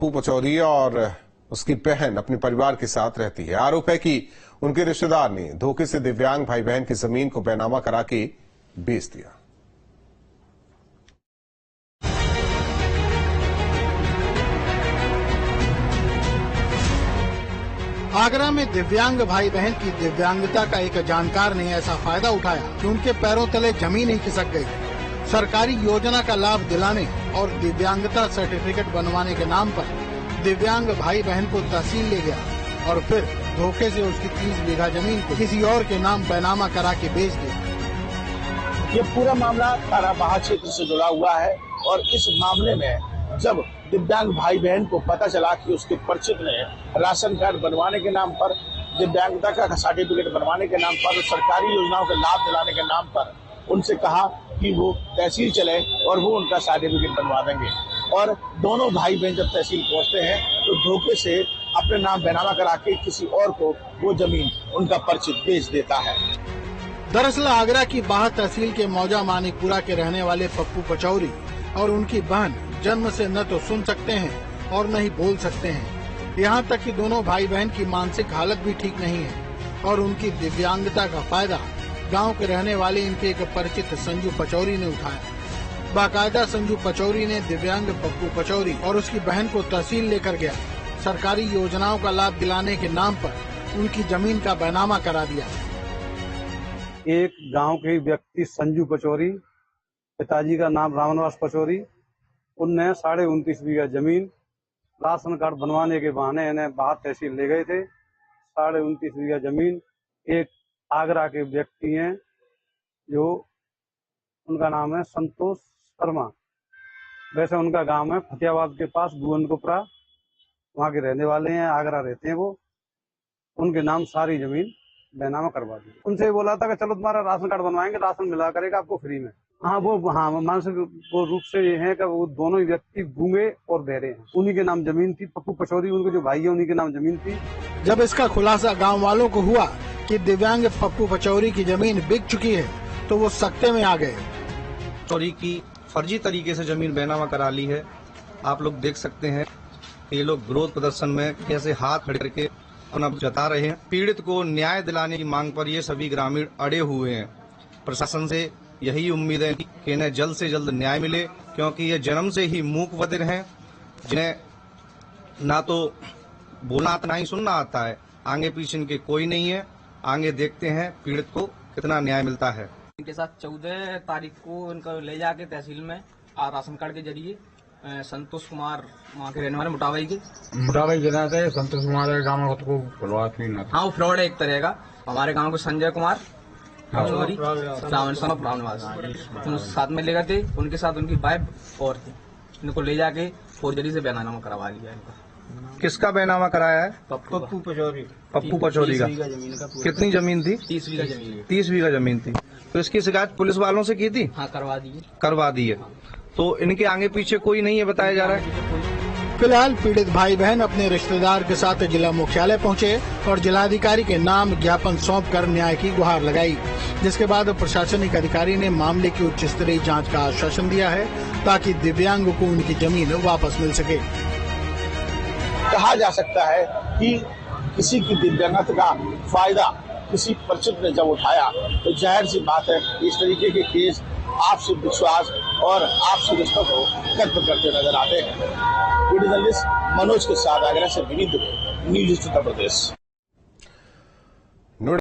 पप्पू पचौरी और उसकी बहन अपने परिवार के साथ रहती है। आरोप है कि उनके रिश्तेदार ने धोखे से दिव्यांग भाई बहन की जमीन को बैनामा करा के बेच दिया। आगरा में दिव्यांग भाई बहन की दिव्यांगता का एक जानकार ने ऐसा फायदा उठाया कि उनके पैरों तले जमीन ही खिसक गई। सरकारी योजना का लाभ दिलाने और दिव्यांगता सर्टिफिकेट बनवाने के नाम पर दिव्यांग भाई बहन को तहसील ले गया और फिर धोखे से उसकी 30 बीघा जमीन को किसी और के नाम बैनामा करा के बेच दिया। ये पूरा मामला ताराबाहा क्षेत्र से जुड़ा हुआ है और इस मामले में जब दिव्यांग भाई बहन को पता चला कि उसके परिचित ने राशन कार्ड बनवाने के नाम पर, दिव्यांगता का सर्टिफिकेट बनवाने के नाम पर, सरकारी योजनाओं का लाभ दिलाने के नाम पर उनसे कहा कि वो तहसील चले और वो उनका सर्टिफिकेट बनवा देंगे। और दोनों भाई बहन जब तहसील पहुंचते हैं तो धोखे से अपने नाम बैनामा करा के किसी और को वो जमीन उनका परिचित बेच देता है। दरअसल आगरा की बाह तहसील के मौजा मानिकपुरा के रहने वाले पप्पू पचौरी और उनकी बहन जन्म से न तो सुन सकते हैं और न ही बोल सकते हैं। यहाँ तक कि दोनों भाई बहन की मानसिक हालत भी ठीक नहीं है और उनकी दिव्यांगता का फायदा गांव के रहने वाले इनके एक परिचित संजू पचौरी ने उठाया। बाकायदा संजू पचौरी ने दिव्यांग पप्पू पचौरी और उसकी बहन को तहसील लेकर गया। सरकारी योजनाओं का लाभ दिलाने के नाम पर उनकी जमीन का बैनामा करा दिया। एक गांव के व्यक्ति संजू पचौरी, पिताजी का नाम रामनिवास पचौरी, उनने 29.5 बीघा जमीन राशन कार्ड बनवाने के बहाने इन्हें बाहर तहसील ले गए थे। 29.5 बीघा जमीन एक आगरा के व्यक्ति हैं जो उनका नाम है संतोष शर्मा। वैसे उनका गांव है फतेहाबाद के पास गोविंदपुरा, वहाँ के रहने वाले हैं, आगरा रहते हैं वो। उनके नाम सारी जमीन बैनामा करवा दी। उनसे बोला था कि चलो तुम्हारा राशन कार्ड बनवाएंगे, राशन मिला करेगा आपको फ्री में। हाँ मानसिक रूप से ये है कि वो दोनों ही व्यक्ति गूंगे और बहरे हैं। उन्हीं के नाम जमीन थी। पप्पू पचौरी उनके जो भाई है उन्हीं के नाम जमीन थी। जब इसका खुलासा गांव वालों को हुआ कि दिव्यांग पप्पू पचौरी की जमीन बिक चुकी है तो वो सख्ते में आ गए। चोरी की फर्जी तरीके से जमीन बैनामा करा ली है। आप लोग देख सकते हैं ये लोग विरोध प्रदर्शन में कैसे हाथ खड़े करके अपना जता रहे हैं। पीड़ित को न्याय दिलाने की मांग पर ये सभी ग्रामीण अड़े हुए हैं। प्रशासन से यही उम्मीद है कि इन्हें जल्द से जल्द न्याय मिले, क्योंकि ये जन्म से ही मूक बधिर हैं, जिन्हें ना तो बोलना आता ना ही सुनना आता है। आगे पीछे इनके कोई नहीं है। आगे देखते हैं पीड़ित को कितना न्याय मिलता है। इनके साथ 14 तारीख को इनको ले जाके तहसील में राशन कार्ड के जरिए संतोष कुमार वहाँ के रहने वाले मुटावाई जिला से संतोष कुमार गाँव में खुद को खुलवा। हाँ, वो फ्रॉड है एक तरह का। हमारे गाँव को संजय कुमार पचौरी साथ में ले गए थे। उनके साथ उनकी वाइफ और थी। इनको ले जाके फोर्जरी से बैनामा करवा लिया इनका। किसका बैनामा कराया है? पप्पू पचौरी। पप्पू पचौरी का। कितनी जमीन थी? 30 बीघा जमीन। 30 बीघा जमीन थी। तो इसकी शिकायत पुलिस वालों से की थी? हाँ, करवा दी है। तो इनके आगे पीछे कोई नहीं है बताया जा रहा है। फिलहाल पीड़ित भाई बहन अपने रिश्तेदार के साथ जिला मुख्यालय पहुंचे और जिलाधिकारी के नाम ज्ञापन सौंपकर न्याय की गुहार लगाई, जिसके बाद प्रशासनिक अधिकारी ने मामले की उच्च स्तरीय जांच का आश्वासन दिया है ताकि दिव्यांग को उनकी जमीन वापस मिल सके। कहा जा सकता है कि किसी की दिव्यांगता का फायदा किसी परिचित ने जब उठाया तो जाहिर सी बात है इस तरीके के केस आपसी विश्वास और आपसी रिश्तों को खत्म करते नजर आते हैं। वीडियो जर्नलिस्ट मनोज के साथ आगरा से विनीत, न्यूज़ उत्तर प्रदेश।